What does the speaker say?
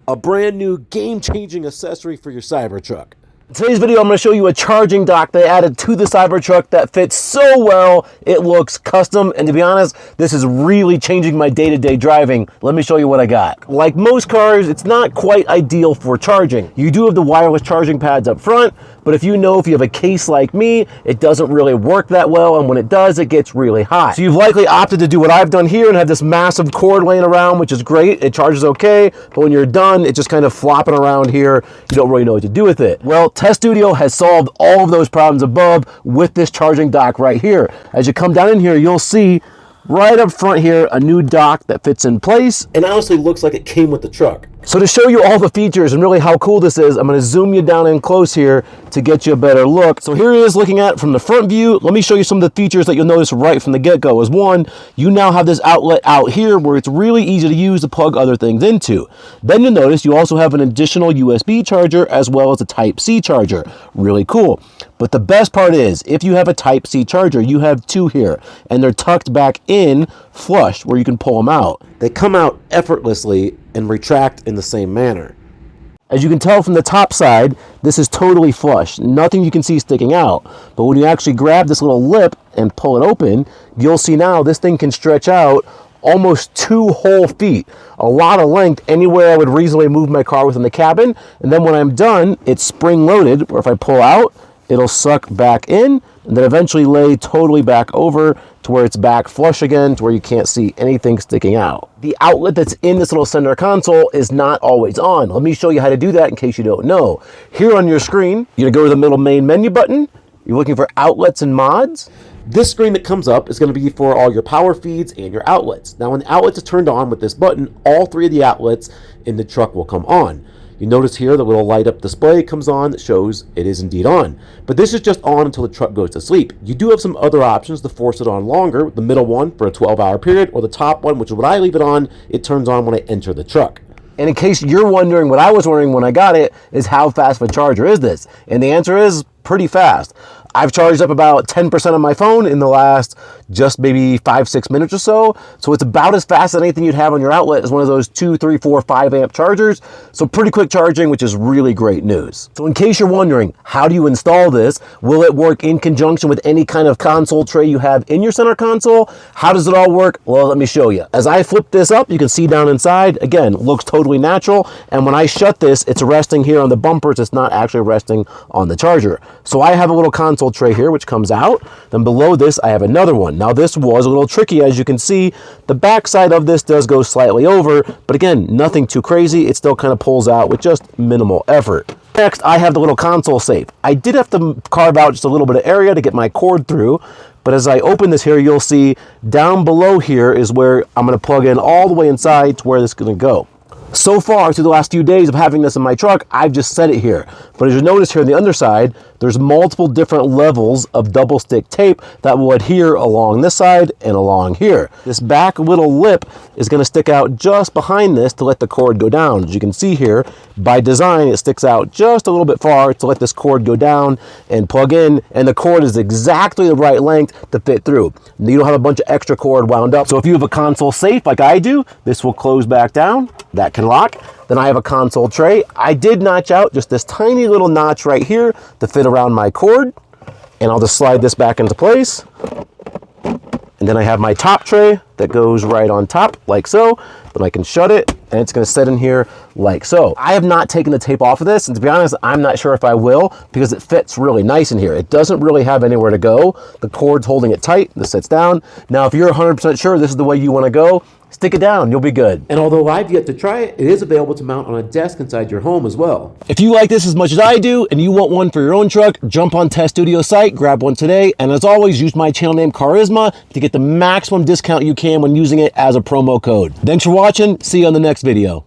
a brand new game-changing accessory for your Cybertruck. In today's video, I'm going to show you a charging dock they added to the Cybertruck that fits so well, it looks custom, and to be honest, this is really changing my day-to-day driving. Let me show you what I got. Like most cars, it's not quite ideal for charging. You do have the wireless charging pads up front, but if you have a case like me, it doesn't really work that well, and when it does, it gets really hot. So you've likely opted to do what I've done here and have this massive cord laying around, which is great. It charges okay, but when you're done, it's just kind of flopping around here. You don't really know what to do with it. Well, Tesstudio has solved all of those problems above with this charging dock right here. As you come down in here, you'll see right up front here a new dock that fits in place. And honestly looks like it came with the truck. So to show you all the features and really how cool this is, I'm going to zoom you down in close here to get you a better look. So here it is looking at it from the front view. Let me show you some of the features that you'll notice right from the get-go. Is one, you now have this outlet out here where it's really easy to use to plug other things into. Then you'll notice you also have an additional USB charger as well as a Type-C charger. Really cool. But the best part is, if you have a Type-C charger, you have two here, and they're tucked back in flush where you can pull them out. They come out effortlessly and retract in the same manner. As you can tell from the top side, this is totally flush. Nothing you can see sticking out. But when you actually grab this little lip and pull it open, you'll see now this thing can stretch out almost 2 whole feet. A lot of length anywhere I would reasonably move my car within the cabin. And then when I'm done, it's spring loaded, where if I pull out, it'll suck back in and then eventually lay totally back over to where it's back flush again, to where you can't see anything sticking out. The outlet that's in this little center console is not always on. Let me show you how to do that in case you don't know. Here on your screen, you're gonna go to the middle main menu button. You're looking for outlets and mods. This screen that comes up is going to be for all your power feeds and your outlets. Now when the outlets are turned on with this button, all 3 of the outlets in the truck will come on. You notice here the little light up display comes on that shows it is indeed on. But this is just on until the truck goes to sleep. You do have some other options to force it on longer. The middle one for a 12-hour period, or the top one, which is what I leave it on, it turns on when I enter the truck. And in case you're wondering what I was wondering when I got it, is how fast of a charger is this? And the answer is pretty fast. I've charged up about 10% of my phone in the last just maybe 5-6 minutes or so. So it's about as fast as anything you'd have on your outlet as one of those 2, 3, 4, 5 amp chargers. So pretty quick charging, which is really great news. So in case you're wondering, how do you install this? Will it work in conjunction with any kind of console tray you have in your center console? How does it all work? Well, let me show you. As I flip this up, you can see down inside, again, looks totally natural. And when I shut this, it's resting here on the bumpers. It's not actually resting on the charger. So I have a little console tray here which comes out. Then below this I have another one. Now this was a little tricky. As you can see, the back side of this does go slightly over, but again, nothing too crazy. It still kind of pulls out with just minimal effort. Next, I have the little console safe. I did have to carve out just a little bit of area to get my cord through, but as I open this here, you'll see down below here is where I'm going to plug in all the way inside to where this is going to go. So far, through the last few days of having this in my truck, I've just set it here. But as you notice here on the underside, there's multiple different levels of double stick tape that will adhere along this side and along here. This back little lip is going to stick out just behind this to let the cord go down. As you can see here, by design, it sticks out just a little bit far to let this cord go down and plug in, and the cord is exactly the right length to fit through. You don't have a bunch of extra cord wound up. So if you have a console safe like I do, this will close back down. That can lock. Then I have a console tray. I did notch out just this tiny little notch right here to fit around my cord, and I'll just slide this back into place. And then I have my top tray that goes right on top like so. Then I can shut it and it's going to sit in here like so. I have not taken the tape off of this, and to be honest, I'm not sure if I will, because it fits really nice in here. It doesn't really have anywhere to go. The cord's holding it tight. This sits down. Now, if you're 100% sure this is the way you want to go, stick it down, you'll be good. And although I've yet to try it, it is available to mount on a desk inside your home as well. If you like this as much as I do and you want one for your own truck, jump on Teststudio's site, grab one today, and as always, use my channel name CARisma to get the maximum discount you can when using it as a promo code. Thanks for watching. See you on the next video.